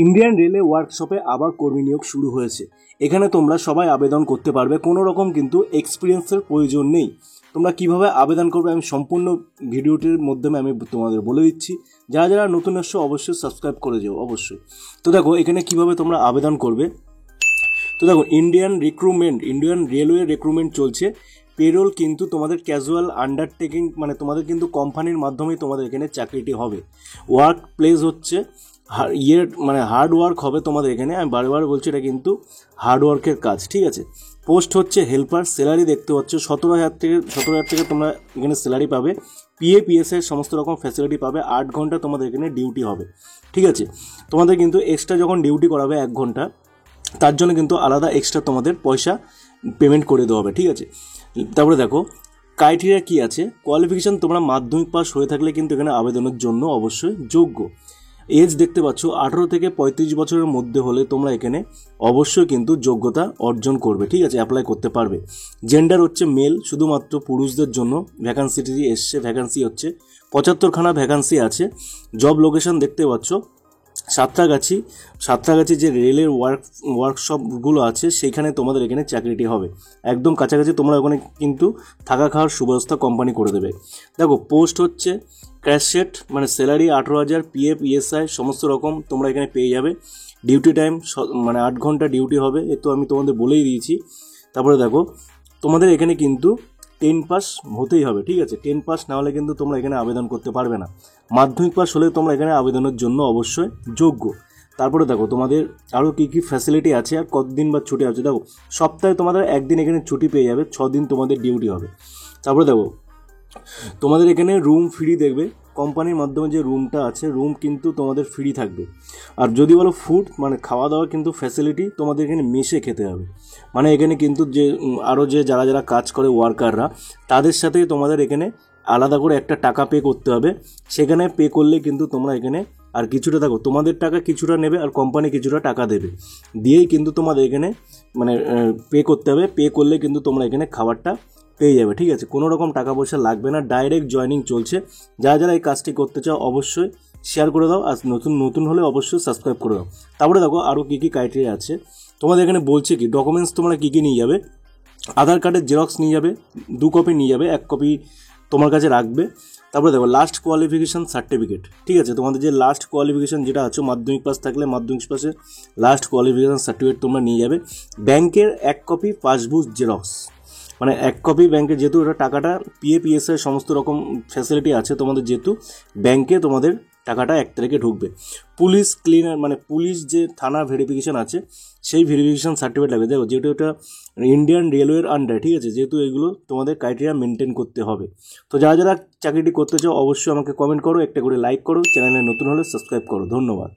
Indian রেলে ওয়ার্কশপে আবার কর্মী নিয়োগ শুরু হয়েছে। এখানে তোমরা সবাই আবেদন করতে পারবে, কোনো রকম কিন্তু এক্সপিরিয়েন্সের প্রয়োজন নেই। তোমরা কিভাবে আবেদন করবে আমি সম্পূর্ণ ভিডিওটির মাধ্যমে আমি তোমাদের বলে দিচ্ছি। যারা যারা নতুন এসছো অবশ্যই সাবস্ক্রাইব করে যাও অবশ্যই। তো দেখো এখানে কিভাবে তোমরা আবেদন করবে। তো দেখো ইন্ডিয়ান রেলওয়ে রিক্রুটমেন্ট চলছে। পেরোল কিন্তু তোমাদের ক্যাজুয়াল আন্ডারটেকিং, মানে তোমাদের কিন্তু কোম্পানির মাধ্যমেই তোমাদের এখানে চাকরিটি হবে। ওয়ার্ক প্লেস হচ্ছে হার্ড ওয়ার্ক হবে তোমাদের এখানে। আমি বারবার বলছি এটা কিন্তু হার্ড ওয়ার্কের কাজ, ঠিক আছে। পোস্ট হচ্ছে হেল্পার। স্যালারি দেখতে পাচ্ছ 17,000 থেকে তোমরা এখানে স্যালারি পাবে। পিএফ সমস্ত রকম ফ্যাসিলিটি পাবে। 8 ঘন্টা তোমাদের এখানে ডিউটি হবে, ঠিক আছে। তোমাদের কিন্তু এক্সট্রা যখন ডিউটি করাবে 1 ঘন্টা, তার জন্য কিন্তু আলাদা এক্সট্রা তোমাদের পয়সা পেমেন্ট করে দেওয়া হবে, ঠিক আছে। তারপরে দেখো ক্রাইটেরিয়া কি আছে। কোয়ালিফিকেশান তোমরা মাধ্যমিক পাস হয়ে থাকলে কিন্তু এখানে আবেদনের জন্য অবশ্যই যোগ্য। এজ দেখতে পাচ্ছ 18 থেকে 35 বছরের মধ্যে হলে তোমরা এখানে অবশ্যই কিন্তু যোগ্যতা অর্জন করবে, ঠিক আছে, অ্যাপ্লাই করতে পারবে। জেন্ডার হচ্ছে মেল, শুধুমাত্র পুরুষদের জন্য ভ্যাকান্সিটি এসছে। ভ্যাকান্সি হচ্ছে 75খানা ভ্যাকান্সি আছে। জব লোকেশন দেখতে পাচ্ছ সাঁতরাগাছি যে রেলের ওয়ার্কশপগুলো আছে সেইখানে তোমাদের এখানে চাকরিটি হবে। একদম কাছাকাছি, তোমরা ওখানে কিন্তু থাকা খাওয়ার সুব্যবস্থা কোম্পানি করে দেবে। দেখো পোস্ট হচ্ছে ক্যাশিয়ার, মানে স্যালারি 18,000, পিএফ ইএসআই সমস্ত রকম তোমরা এখানে পেয়ে যাবে। ডিউটি টাইম 8 ঘন্টা ডিউটি হবে, এ তো আমি তোমাদের বলেই দিয়েছি। তারপরে দেখো তোমাদের এখানে কিন্তু 10 পাস হতেই হবে, ঠিক আছে। 10 পাস না হলে কিন্তু তোমরা এখানে আবেদন করতে পারবে না। মাধ্যমিক পাস হলে তোমরা এখানে আবেদনের জন্য অবশ্যই যোগ্য। তারপরে দেখো তোমাদের আরও কী কী ফ্যাসিলিটি আছে আর কতদিন বা ছুটি আছে। দেখো সপ্তাহে তোমাদের 1 দিন এখানে ছুটি পেয়ে যাবে, 6 দিন তোমাদের ডিউটি হবে। তারপরে দেখো তোমাদের এখানে রুম ফ্রি দেখবে। কোম্পানির মাধ্যমে যে রুমটা আছে, রুম কিন্তু তোমাদের ফ্রি থাকবে। আর যদি বলো ফুড, মানে খাওয়া দাওয়া কিন্তু ফ্যাসিলিটি তোমাদের এখানে মেসে খেতে হবে। মানে এখানে কিন্তু যে আরও যে যারা যারা কাজ করে ওয়ার্কাররা, তাদের সাথে তোমাদের এখানে আলাদা করে একটা টাকা পে করতে হবে। সেখানে পে করলে কিন্তু তোমরা এখানে আর কিছুটা দেখো তোমাদের টাকা কিছুটা নেবে আর কোম্পানি কিছুটা টাকা দেবে, দিয়েই কিন্তু তোমাদের এখানে মানে পে করতে হবে। পে করলে কিন্তু তোমরা এখানে খাবারটা পেয়ে যাবে, ঠিক আছে। কোনো রকম টাকা পয়সা লাগবে না, ডাইরেক্ট জয়েনিং চলছে। যারা যারা এই কাজটি করতে চাও অবশ্যই শেয়ার করে দাও, আর নতুন হলে অবশ্যই সাবস্ক্রাইব করে দাও। তারপরে দেখো আরও কী কী ক্রাইটেরিয়া আছে তোমাদের এখানে বলছে কি ডকুমেন্টস তোমরা কী কী নিয়ে যাবে। আধার কার্ডের জেরক্স নিয়ে যাবে, 2 কপি নিয়ে যাবে, 1 কপি তোমার কাছে রাখবে। তারপরে দেখো লাস্ট কোয়ালিফিকেশান সার্টিফিকেট, ঠিক আছে। তোমাদের যে লাস্ট কোয়ালিফিকেশান যেটা আছে, মাধ্যমিক পাস থাকলে মাধ্যমিক পাসে লাস্ট কোয়ালিফিকেশান সার্টিফিকেট তোমরা নিয়ে যাবে। ব্যাংকের 1 কপি পাসবুক জেরক্স, মানে 1 কপি ব্যাংকে, যেহেতু এটা টাকাটা পিএফ ইএসআই সমস্ত রকম ফ্যাসিলিটি আছে তোমাদের, যেহেতু ব্যাংকে তোমাদের টাকাটা 1 তারিখে ঢুকবে। পুলিশ ক্লিনার, মানে পুলিশ যে থানা ভেরিফিকেশান আছে সেই ভেরিফিকেশান সার্টিফিকেট লাগবে। দেখো যেহেতু এটা ইন্ডিয়ান রেলওয়ের আন্ডারে, ঠিক আছে, যেহেতু এগুলো তোমাদের ক্রাইটেরিয়া মেনটেন করতে হবে। তো যারা যারা চাকরিটি করতে চাও অবশ্যই আমাকে কমেন্ট করো, একটা করে লাইক করো, চ্যানেলে নতুন হলে সাবস্ক্রাইব করো। ধন্যবাদ।